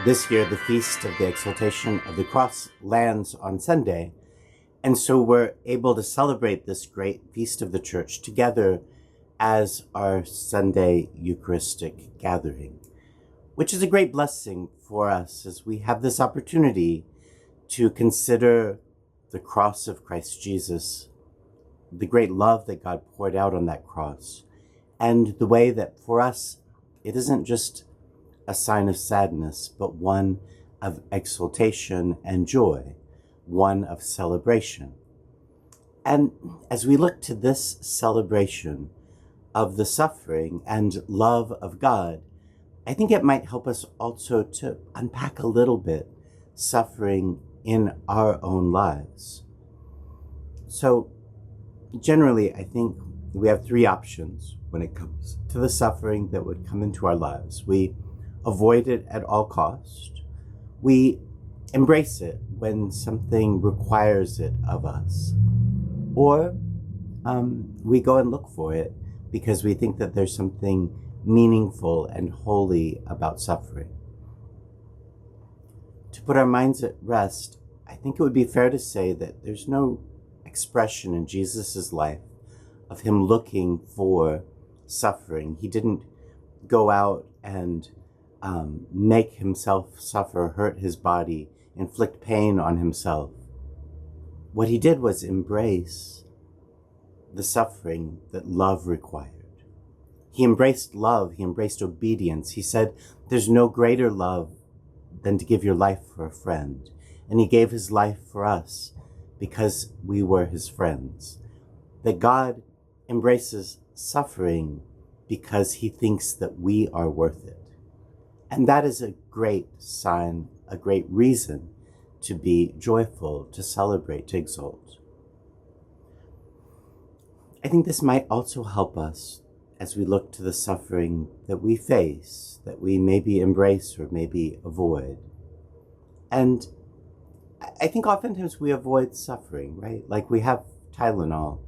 This year, the feast of the Exultation of the Cross lands on Sunday, and so we're able to celebrate this great feast of the Church together as our Sunday Eucharistic gathering, which is a great blessing for us as we have this opportunity to consider the cross of Christ Jesus, the great love that God poured out on that cross, and the way that for us, it isn't just a sign of sadness, but one of exultation and joy, one of celebration. And as we look to this celebration of the suffering and love of God, I think it might help us also to unpack a little bit suffering in our own lives. So generally, I think we have three options when it comes to the suffering that would come into our lives. We avoid it at all cost. We embrace it when something requires it of us. Or we go and look for it because we think that there's something meaningful and holy about suffering. To put our minds at rest, I think it would be fair to say that there's no expression in Jesus' life of him looking for suffering. He didn't go out and make himself suffer, hurt his body, inflict pain on himself. What he did was embrace the suffering that love required. He embraced love, he embraced obedience. He said, there's no greater love than to give your life for a friend. And he gave his life for us because we were his friends. That God embraces suffering because he thinks that we are worth it. And that is a great sign, a great reason to be joyful, to celebrate, to exult. I think this might also help us as we look to the suffering that we face, that we maybe embrace or maybe avoid. And I think oftentimes we avoid suffering, right? Like we have Tylenol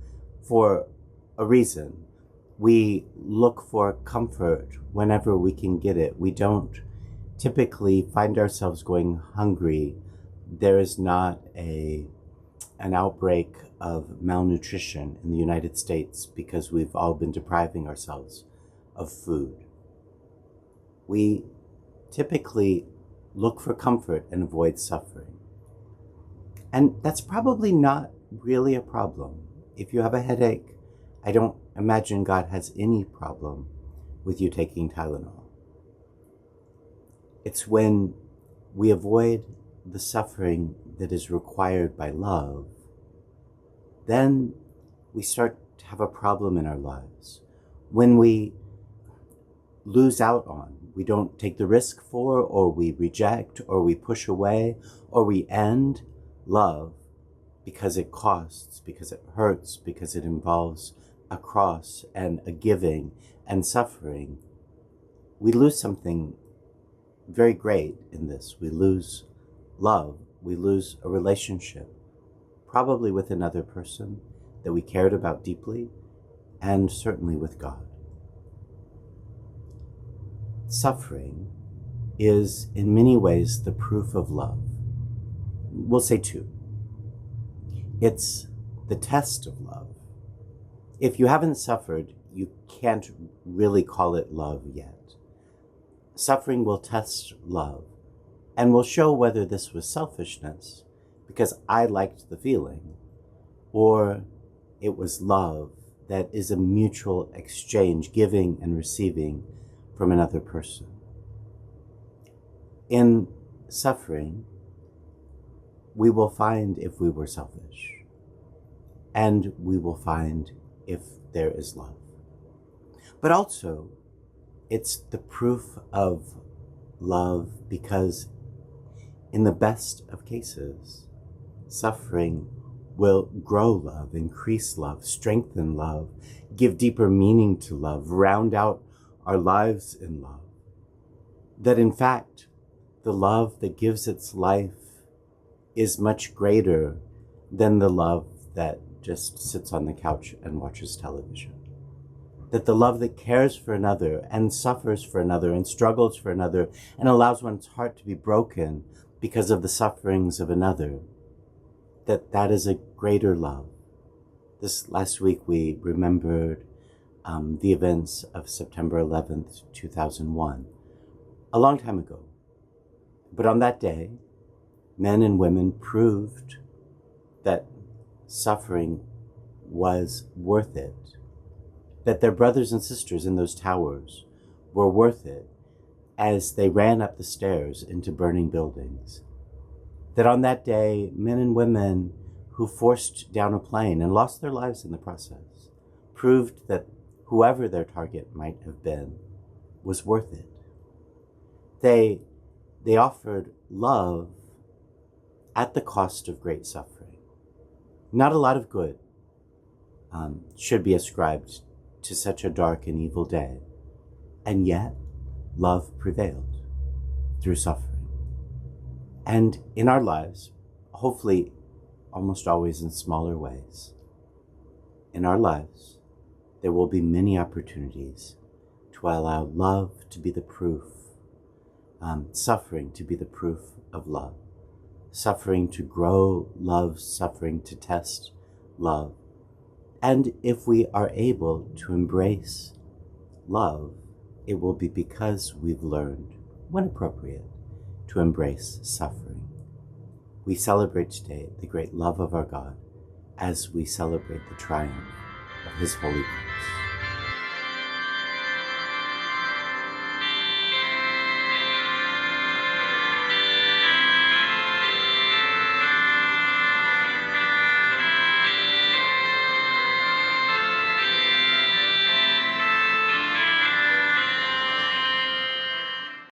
for a reason. We look for comfort whenever we can get it. We don't typically find ourselves going hungry. There is not an outbreak of malnutrition in the United States because we've all been depriving ourselves of food. We typically look for comfort and avoid suffering. And that's probably not really a problem. If you have a headache, I don't imagine God has any problem with you taking Tylenol. It's when we avoid the suffering that is required by love, then we start to have a problem in our lives. When we lose out on, we don't take the risk for, or we reject, or we push away, or we end love because it costs, because it hurts, because it involves a cross and a giving and suffering, we lose something very great in this. We lose love. We lose a relationship, probably with another person that we cared about deeply, and certainly with God. Suffering is in many ways the proof of love. We'll say two. It's the test of love. If you haven't suffered, you can't really call it love yet. Suffering will test love and will show whether this was selfishness because I liked the feeling, or it was love that is a mutual exchange, giving and receiving from another person. In suffering, we will find if we were selfish, and we will find if there is love. But also, it's the proof of love because in the best of cases, suffering will grow love, increase love, strengthen love, give deeper meaning to love, round out our lives in love. That in fact, the love that gives its life is much greater than the love that just sits on the couch and watches television. that the love that cares for another and suffers for another and struggles for another and allows one's heart to be broken because of the sufferings of another, that is a greater love. This last week we remembered the events of September 11th, 2001, a long time ago. But on that day, men and women proved that suffering was worth it, that their brothers and sisters in those towers were worth it as they ran up the stairs into burning buildings. That on that day, men and women who forced down a plane and lost their lives in the process proved that whoever their target might have been was worth it. They offered love at the cost of great suffering. Not a lot of good should be ascribed to such a dark and evil day, and yet love prevailed through suffering. And in our lives, hopefully almost always in smaller ways, in our lives, there will be many opportunities to allow love to be the proof, suffering to be the proof of love, suffering to grow love, suffering to test love. And if we are able to embrace love, it will be because we've learned, when appropriate, to embrace suffering. We celebrate today the great love of our God as we celebrate the triumph of His Holy Cross.